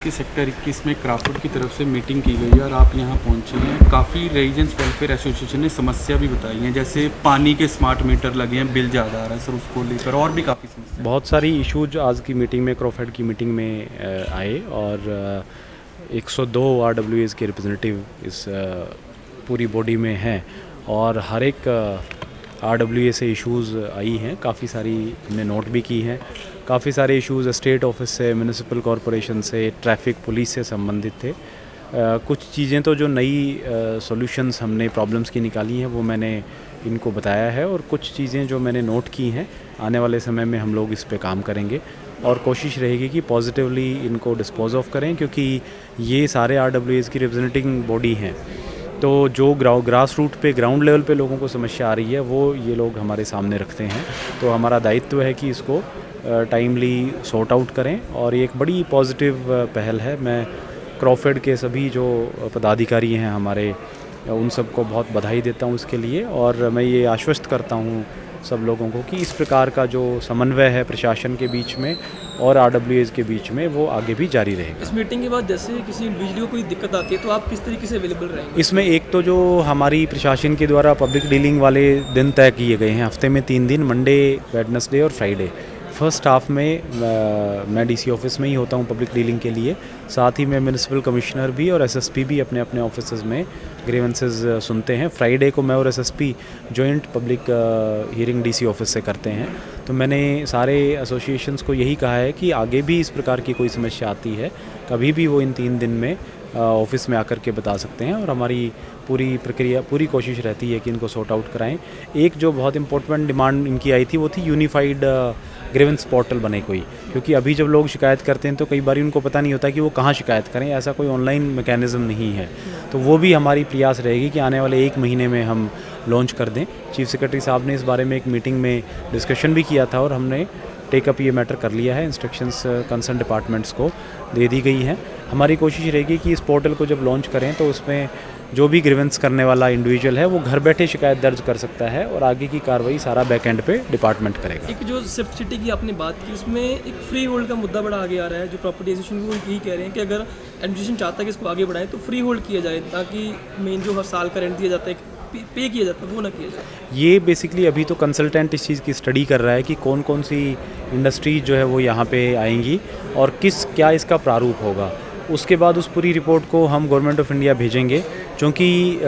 कि सेक्टर 21 में क्राफर्ड की तरफ से मीटिंग की गई है और आप यहाँ पहुँचे हैं। काफ़ी रेजिडेंस वेलफेयर एसोसिएशन ने समस्या भी बताई हैं, जैसे पानी के स्मार्ट मीटर लगे हैं, बिल ज़्यादा आ रहा है सर, उसको लेकर और भी काफ़ी समस्या। बहुत सारी इशूज आज की मीटिंग में, क्राफर्ड की मीटिंग में आए और 102 RWAs के रिप्रेजेंटेटिव इस पूरी बॉडी में हैं और हर एक RWA से इश्यूज़ आई हैं, काफ़ी सारी हमने नोट भी की हैं। काफ़ी सारे इश्यूज़ स्टेट ऑफिस से, म्यूनिसिपल कॉरपोरेशन से, ट्रैफिक पुलिस से संबंधित थे। कुछ चीज़ें तो जो नई सॉल्यूशंस हमने प्रॉब्लम्स की निकाली हैं वो मैंने इनको बताया है और कुछ चीज़ें जो मैंने नोट की हैं आने वाले समय में हम लोग इस पे काम करेंगे और कोशिश रहेगी कि पॉजिटिवली इनको डिस्पोज ऑफ करें, क्योंकि ये सारे RWAs की रिप्रेजेंटिंग बॉडी हैं। तो जो ग्रास रूट पे, ग्राउंड लेवल पे लोगों को समस्या आ रही है वो ये लोग हमारे सामने रखते हैं। तो हमारा दायित्व है कि इसको टाइमली सॉर्ट आउट करें और ये एक बड़ी पॉजिटिव पहल है। मैं क्राफर्ड के सभी जो पदाधिकारी हैं हमारे, उन सबको बहुत बधाई देता हूँ इसके लिए और मैं ये आश्वस्त करता हूँ सब लोगों को कि इस प्रकार का जो समन्वय है प्रशासन के बीच में और RWAs के बीच में वो आगे भी जारी रहेगा। इस मीटिंग के बाद जैसे किसी इंडिविजुअल को कोई दिक्कत आती है तो आप किस तरीके से अवेलेबल रहेंगे? इसमें एक तो जो हमारी प्रशासन के द्वारा पब्लिक डीलिंग वाले दिन तय किए गए हैं, हफ्ते में 3 दिन, मंडे, वेडनेसडे और फ्राइडे। फर्स्ट हाफ में मैं DC ऑफिस में ही होता हूँ पब्लिक डीलिंग के लिए, साथ ही मैं म्यूनिसिपल कमिश्नर भी और SSP भी अपने अपने ऑफिस में ग्रीवेंसेस सुनते हैं। फ्राइडे को मैं और SSP joint public hearing DC office से करते हैं। तो मैंने सारे एसोसिएशंस को यही कहा है कि आगे भी इस प्रकार की कोई समस्या आती है, कभी भी वो इन 3 दिन में ऑफिस में आकर के बता सकते हैं और हमारी पूरी प्रक्रिया, पूरी कोशिश रहती है कि इनको सॉर्ट आउट कराएं। एक जो बहुत इंपॉर्टेंट डिमांड इनकी आई थी वो थी यूनिफाइड ग्रीवेंस पोर्टल बने कोई, क्योंकि अभी जब लोग शिकायत करते हैं तो कई बार उनको पता नहीं होता कि वो कहाँ शिकायत करें, ऐसा कोई ऑनलाइन मैकेनिज़्म नहीं है। तो वो भी हमारी प्रयास रहेगी कि आने वाले 1 महीने में हम लॉन्च कर दें। चीफ सेक्रेटरी साहब ने इस बारे में एक मीटिंग में डिस्कशन भी किया था और हमने टेकअप ये मैटर कर लिया है, इंस्ट्रक्शंस कंसर्न डिपार्टमेंट्स को दे दी गई हैं। हमारी कोशिश रहेगी कि इस पोर्टल को जब लॉन्च करें तो उसमें जो भी ग्रीवेंस करने वाला इंडिविजुअल है वो घर बैठे शिकायत दर्ज कर सकता है और आगे की कार्रवाई सारा बैक एंड पे डिपार्टमेंट करेगा। एक जो स्विफ्ट सिटी की आपने बात की, उसमें एक फ्री होल्ड का मुद्दा बड़ा आगे आ रहा है। जो प्रॉपर्टी एसोसिएशन वो यही कह रहे हैं कि अगर एडमिनिस्ट्रेशन चाहता है कि इसको आगे बढ़ाएं तो फ्री होल्ड किया जाए, ताकि मेन जो हर साल का रेंट दिया जाता है, पे किया जाता है, वो ना किया जाए। ये बेसिकली अभी तो कंसल्टेंट इस चीज़ की स्टडी कर रहा है कि कौन कौन सी इंडस्ट्रीज जो है वो यहाँ पे आएंगी और क्या इसका प्रारूप होगा। उसके बाद उस पूरी रिपोर्ट को हम गवर्नमेंट ऑफ इंडिया भेजेंगे, क्योंकि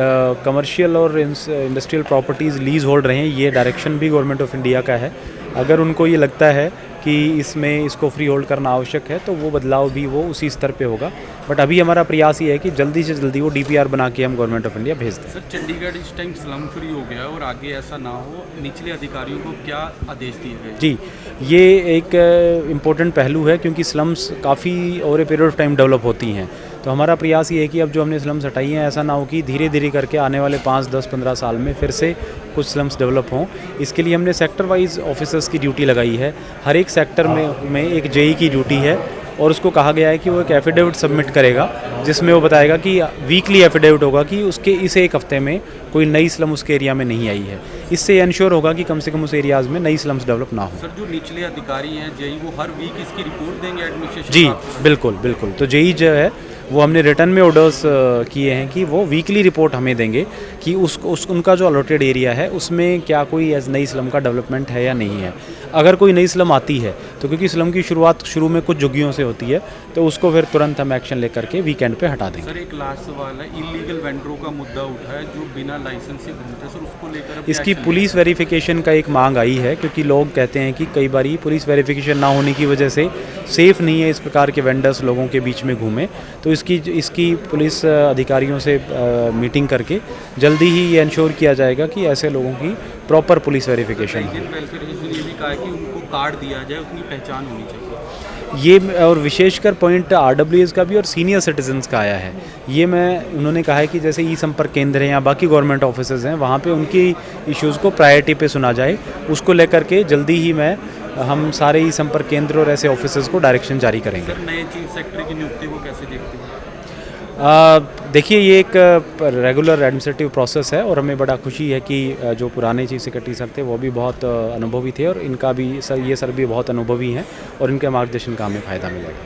कमर्शियल और इंडस्ट्रियल प्रॉपर्टीज़ लीज होल्ड रहे हैं, ये डायरेक्शन भी गवर्नमेंट ऑफ इंडिया का है। अगर उनको ये लगता है कि इसको फ्री होल्ड करना आवश्यक है तो वो बदलाव भी वो उसी स्तर पे होगा। बट अभी हमारा प्रयास ये है कि जल्दी से जल्दी वो DPR बना के हम गवर्नमेंट ऑफ इंडिया भेज दें। सर, चंडीगढ़ इस टाइम स्लम फ्री हो गया है और आगे ऐसा ना हो, निचले अधिकारियों को क्या आदेश दिए गए? जी, ये एक इम्पोर्टेंट पहलू है, क्योंकि स्लम्स काफ़ी over a period of time develop होती हैं। तो हमारा प्रयास ये है कि अब जो हमने स्लम्स हटाई हैं, ऐसा ना हो कि धीरे धीरे करके आने वाले 5, 10, 15 साल में फिर से कुछ स्लम्स डेवलप हों। इसके लिए हमने सेक्टर वाइज ऑफिसर्स की ड्यूटी लगाई है। हर एक सेक्टर में एक JE की ड्यूटी है और उसको कहा गया है कि वो एक एफिडेविट सबमिट करेगा, जिसमें वो बताएगा कि वीकली एफिडेविट होगा कि उसके इस 1 हफ्ते में कोई नई स्लम उसके एरिया में नहीं आई है। इससे इंश्योर होगा कि कम से कम उस एरियाज़ में नई स्लम्स डेवलप ना हो। सर, जो निचले अधिकारी हैं JE, वो हर वीक इसकी रिपोर्ट देंगे एडमिनिस्ट्रेशन? जी बिल्कुल बिल्कुल। तो JE जो है वो हमने रिटर्न में ऑर्डर्स किए हैं कि वो वीकली रिपोर्ट हमें देंगे कि उनका जो अलॉटेड एरिया है उसमें क्या कोई नई स्लम का डेवलपमेंट है या नहीं है। अगर कोई नई स्लम आती है तो क्योंकि स्लम की शुरुआत शुरू में कुछ झुग्गियों से होती है तो उसको फिर तुरंत हम एक्शन लेकर के वीकेंड पे हटा देंगे। सर, एक लास्ट सवाल है, इलीगल वेंडरों का मुद्दा उठा है जो बिना लाइसेंस से घूमते हैं, सर उसको लेकर इसकी पुलिस वेरिफिकेशन का एक मांग आई है, क्योंकि लोग कहते हैं कि कई बार पुलिस वेरिफिकेशन ना होने की वजह से सेफ़ नहीं है इस प्रकार के वेंडर्स लोगों के बीच में घूमें। तो इसकी पुलिस अधिकारियों से मीटिंग करके जल्दी ही ये इंश्योर किया जाएगा कि ऐसे लोगों की प्रॉपर पुलिस वेरिफिकेशन हो। ये भी कहा है कि उनको कार्ड दिया जाए, उतनी पहचान होनी चाहिए। ये और विशेषकर पॉइंट RWAs का भी और सीनियर सिटीजन्स का आया है। ये उन्होंने कहा है कि जैसे संपर्क केंद्र हैं या बाकी गवर्नमेंट ऑफिसेज हैं, वहाँ पे उनकी इश्यूज़ को प्रायोरिटी पे सुना जाए। उसको लेकर के जल्दी ही हम सारे संपर्क केंद्र और ऐसे ऑफिसेज को डायरेक्शन जारी करेंगे। सर, नए चीफ सेक्रेटरी की नियुक्ति को कैसे देखते हैं? देखिए, ये एक रेगुलर एडमिनिस्ट्रेटिव प्रोसेस है और हमें बड़ा खुशी है कि जो पुराने चीफ सेक्रेटरी सर थे वो भी बहुत अनुभवी थे और इनका भी ये सर भी बहुत अनुभवी हैं और इनके मार्गदर्शन का हमें फ़ायदा मिलेगा।